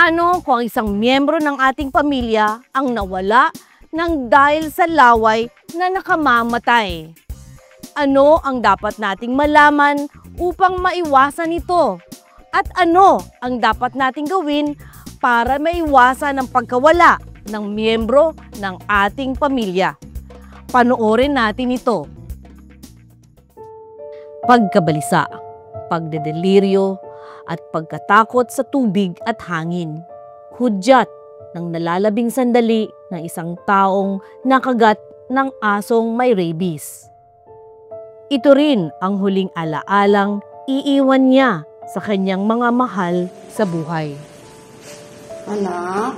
Paano kung ang isang miyembro ng ating pamilya ang nawala ng dahil sa laway na nakamamatay? Ano ang dapat nating malaman upang maiwasan ito? At ano ang dapat nating gawin para maiwasan ang pagkawala ng miyembro ng ating pamilya? Panoorin natin ito. Pagkabalisa, pagdedeliryo, at pagkatakot sa tubig at hangin. Hudyat ng nalalabing sandali ng isang taong nakagat ng asong may rabies. Ito rin ang huling alaalang iiwan niya sa kanyang mga mahal sa buhay. Anak,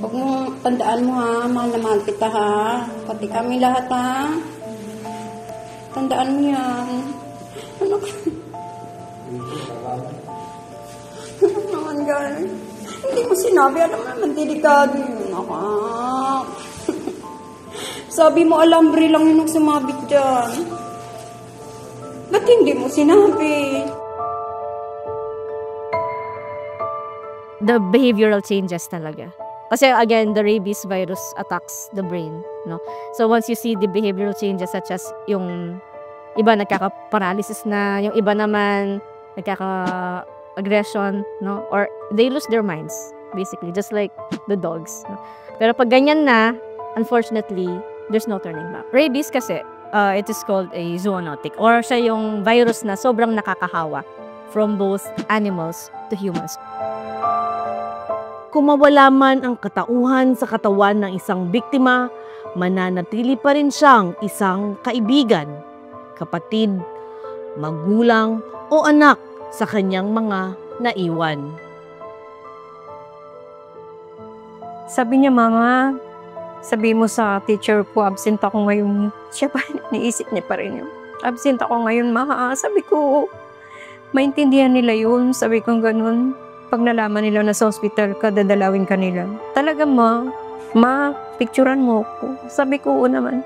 huwag mong tandaan mo ha, mahal na mahal kita ha. Pati kami lahat ha. Tandaan mo yan. Anak. Anak naman guys. Hindi mo sinabi, alam mo naman, delikado yun, anak. Sabi mo, alambre lang yun ang sumabit dyan. Ba't hindi mo sinabi? The behavioral changes talaga. Kasi again, the rabies virus attacks the brain, no? So once you see the behavioral changes such as yung iba nagkaka-paralysis na, yung iba naman nagkaka-aggression, no? Or they lose their minds, basically, just like the dogs, no? Pero pag ganyan na, unfortunately, there's no turning back. Rabies kasi, it is called a zoonotic, or siya yung virus na sobrang nakakahawa from both animals to humans. Kung mawala man ang katauhan sa katawan ng isang biktima, mananatili pa rin siyang isang kaibigan, kapatid, magulang o anak sa kanyang mga naiwan. Sabi niya, Mama, sabi mo sa teacher ko, absent ako ngayon. Siya pa, niisip niya pa rin yun. Absent ako ngayon, Ma. Sabi ko, maintindihan nila yun. Sabi ko ganun. Pag nalaman nila na sa hospital ka, dadalawin ka nila. Talaga, Ma, picturean mo ko. Sabi ko, oo naman.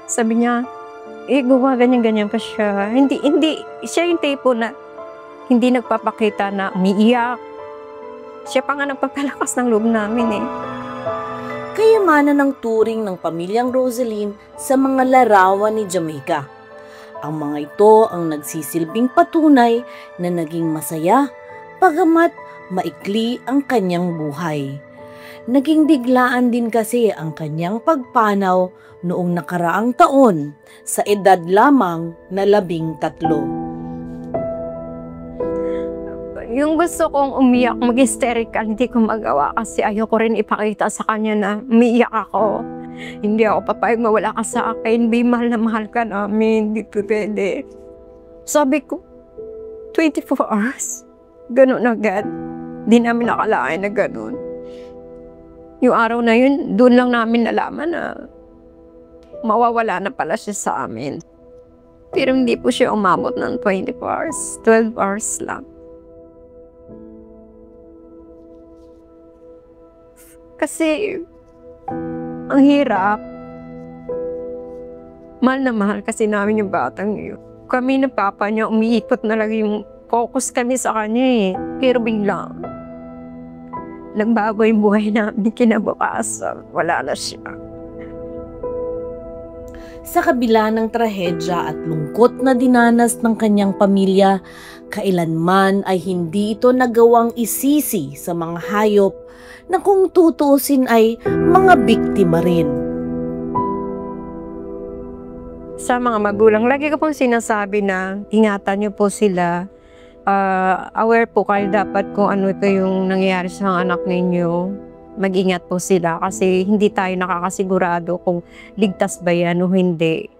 Sabi niya, gawa ganyan-ganyan pa siya. Hindi, siya yung tipo na hindi nagpapakita na umiiyak. Siya pa nga nagpapalakas ng loob namin eh. Kayamanan ng turing ng pamilyang Rosaline sa mga larawan ni Jamaica. Ang mga ito ang nagsisilbing patunay na naging masaya, pagamat maikli ang kanyang buhay. Naging biglaan din kasi ang kanyang pagpanaw noong nakaraang taon sa edad lamang na 13. Yung gusto kong umiyak, mag-hysterical, hindi ko magawa kasi ayoko rin ipakita sa kanya na umiiyak ako. Hindi ako papayag mawala ka sa akin, mahal na mahal ka namin, hindi pwede. Sabi ko, 24 hours? Ganun agad. Di namin nakalain na ganun. Yung araw na yun, doon lang namin nalaman na mawawala na pala siya sa amin. Pero hindi po siya umabot ng 24 hours, 12 hours lang. Kasi, ang hirap. Mahal na mahal kasi namin yung batang yun. Kami na papa niya, umiikot na lang yung focus kami sa kanya eh. Pero biglang, nagbago yung buhay namin kinabukasan. Wala na siya. Sa kabila ng trahedya at lungkot na dinanas ng kanyang pamilya, kailanman ay hindi ito nagawang isisi sa mga hayop na kung tutuusin ay mga biktima rin. Sa mga magulang, lagi ko pong sinasabi na ingatan niyo po sila. Aware po kayo dapat kung ano ito yung nangyayari sa mga anak ninyo. Mag-ingat po sila kasi hindi tayo nakakasigurado kung ligtas ba yan o hindi.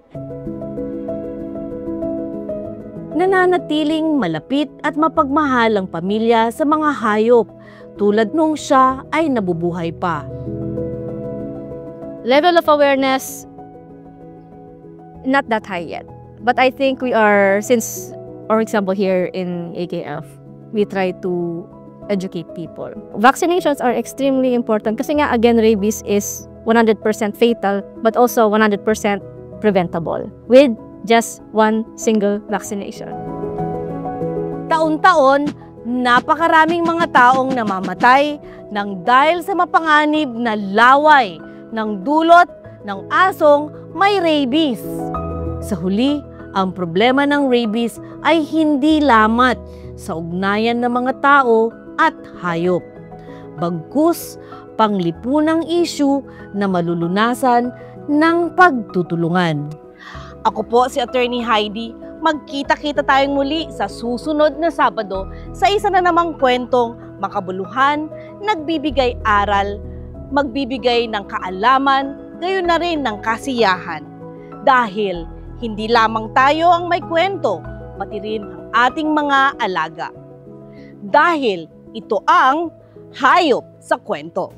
Nananatiling malapit at mapagmahal ang pamilya sa mga hayop tulad nung siya ay nabubuhay pa. Level of awareness, not that high yet. But I think we are, since, for example, here in AKF, we try to educate people. Vaccinations are extremely important kasi nga, again, rabies is 100% fatal but also 100% preventable with just one single vaccination. Taon-taon, Napakaraming mga taong namamatay ng dahil sa mapanganib na laway ng dulot ng asong may rabies. Sa huli, ang problema ng rabies ay hindi lamat sa ugnayan ng mga tao at hayop. Bagkus, panglipunang issue na malulunasan ng pagtutulungan. Ako po si Attorney Heidi. Magkita-kita tayong muli sa susunod na Sabado sa isa na namang kwentong makabuluhan, nagbibigay aral, magbibigay ng kaalaman, gayon na rin ng kasiyahan. Dahil hindi lamang tayo ang may kwento, pati rin ang ating mga alaga. Dahil ito ang Hayop sa Kwento.